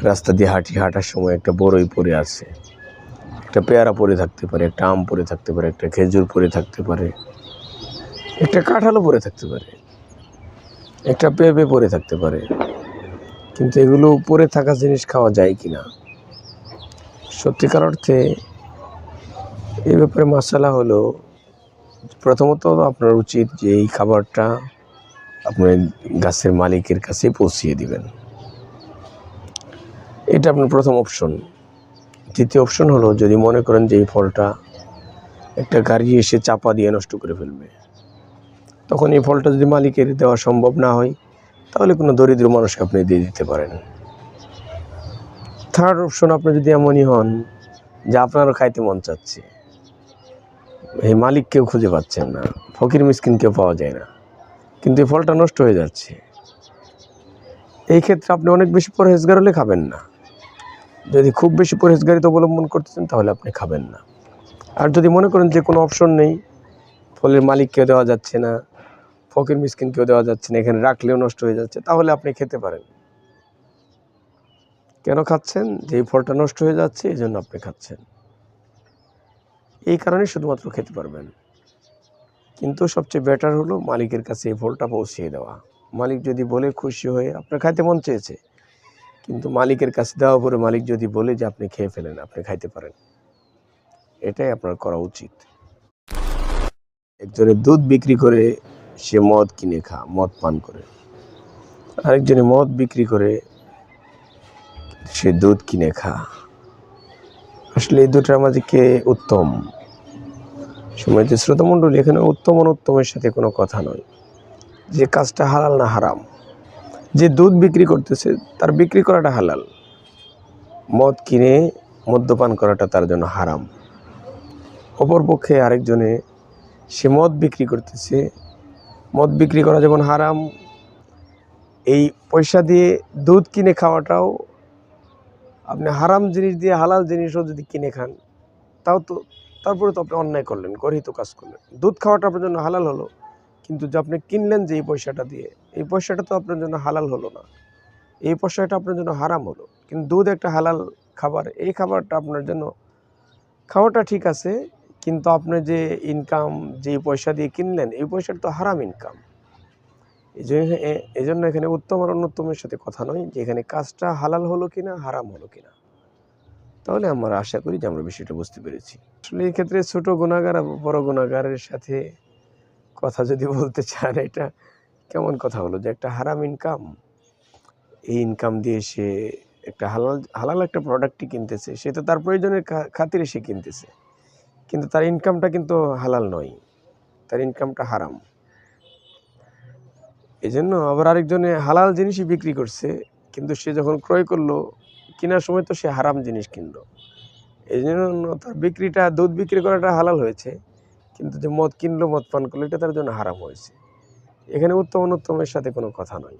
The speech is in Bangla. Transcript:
রাস্তা দিয়ে হাঁটার সময় একটা বড়ই পড়ে আছে, একটা পেয়ারা পড়ে থাকতে পারে, একটা আম পড়ে থাকতে পারে, একটা খেজুর পড়ে থাকতে পারে, একটা কাঁঠালও পড়ে থাকতে পারে, একটা পেঁপে পড়ে থাকতে পারে। কিন্তু এগুলো পড়ে থাকা জিনিস খাওয়া যায় কি না? সত্যিকার অর্থে এই ব্যাপারে মশলা হলো, প্রথমত আপনার উচিত যে এই খাবারটা আপনার গাছের মালিকের কাছে পৌঁছিয়ে দিবেন। এটা আপনার প্রথম অপশন। দ্বিতীয় অপশন হলো, যদি মনে করেন যে এই ফলটা একটা গাড়ি এসে চাপা দিয়ে নষ্ট করে ফেলবে, তখন এই ফলটা যদি মালিকের দেওয়া সম্ভব না হয়, তাহলে কোনো দরিদ্র মানুষকে আপনি দিয়ে দিতে পারেন। থার্ড অপশন, আপনি যদি এমনই হন যে আপনারও খাইতে মন চাচ্ছে, এই মালিক কেউ খুঁজে পাচ্ছেন না, ফকির মিসকিন কেউ পাওয়া যায় না, কিন্তু এই ফলটা নষ্ট হয়ে যাচ্ছে, এই ক্ষেত্রে আপনি অনেক বেশি পরহেজগার হলে খাবেন না। যদি খুব বেশি পরহেজগারিতা অবলম্বন করতেছেন তাহলে আপনি খাবেন না। আর যদি মনে করেন যে কোনো অপশন নেই, ফলের মালিককেও দেওয়া যাচ্ছে না, ফকির মিসকিনকেও দেওয়া যাচ্ছে না, এখানে রাখলেও নষ্ট হয়ে যাচ্ছে, তাহলে আপনি খেতে পারেন। কেন খাচ্ছেন? যে এই ফলটা নষ্ট হয়ে যাচ্ছে এই জন্য আপনি খাচ্ছেন, এই কারণে শুধুমাত্র খেতে পারবেন। কিন্তু সবচেয়ে বেটার হলো মালিকের কাছে এই ফলটা পৌঁছিয়ে দেওয়া। মালিক যদি বলে খুশি হয়ে, আপনার খাইতে মন চেয়েছে, কিন্তু মালিকের কাছে দেওয়ার পরে মালিক যদি বলে যে আপনি খেয়ে ফেলেন, আপনি খাইতে পারেন, এটাই আপনার করা উচিত। একজনের দুধ বিক্রি করে সে মদ কিনে মদ পান করে, আরেকজনে মদ বিক্রি করে সে দুধ কিনে আসলে এই দুটার মাঝে কে উত্তম? সম্মানিত শ্রোতামণ্ডলী, এখানে উত্তম অনুত্তমের সাথে কোনো কথা নয়, যে কাজটা হালাল না হারাম। যে দুধ বিক্রি করতেছে তার বিক্রি করাটা হালাল, মদ কিনে মদ্যপান করাটা তার জন্য হারাম। অপরপক্ষে আরেকজনে সে মদ বিক্রি করতেছে, মদ বিক্রি করা যেমন হারাম, এই পয়সা দিয়ে দুধ কিনে খাওয়াটাও, আপনি হারাম জিনিস দিয়ে হালাল জিনিসও যদি কিনে খান, তারপরে তো আপনি অন্যায় করলেন, গর্হিত কাজ করলেন। দুধ খাওয়াটা আপনার জন্য হালাল হলো, কিন্তু যে আপনি কিনলেন যে এই পয়সাটা দিয়ে, এই পয়সাটা তো আপনার জন্য হালাল হলো না, এই পয়সাটা আপনার জন্য হারাম হলো। কিন্তু দুধ একটা হালাল খাবার, এই খাবারটা আপনার জন্য খাওয়াটা ঠিক আছে, কিন্তু আপনি যে ইনকাম, যে পয়সা দিয়ে কিনলেন, এই পয়সাটা তো হারাম ইনকাম। এই জন্য এখানে উত্তম আর অনুত্তমের সাথে কথা নয়, যে এখানে কাজটা হালাল হলো কিনা, হারাম হলো কিনা। তাহলে আমরা আশা করি যে আমরা বিষয়টা বুঝতে পেরেছি। আসলে এই ক্ষেত্রে ছোট গুনাহগার আর বড় গুনাহগারের সাথে কথা যদি বলতে চান, এটা কেমন কথা হলো? যে একটা হারাম ইনকাম, এই ইনকাম দিয়ে সে একটা হালাল একটা প্রোডাক্টই কিনতেছে, সে তো তার প্রয়োজনের খাতিরে সে কিনতেছে, কিন্তু তার ইনকামটা কিন্তু হালাল নয়, তার ইনকামটা হারাম। এই জন্য আবার আরেকজনে হালাল জিনিসই বিক্রি করছে, কিন্তু সে যখন ক্রয় করলো, কেনার সময় তো সে হারাম জিনিস কিনলো। এই জন্য তার বিক্রিটা, দুধ বিক্রি করাটা হালাল হয়েছে, কিন্তু যে মদ কিনলো, মদ পান করলো, এটা তার জন্য হারাম হয়েছে। এখানে উত্তম অনুত্তমের সাথে কোনো কথা নয়।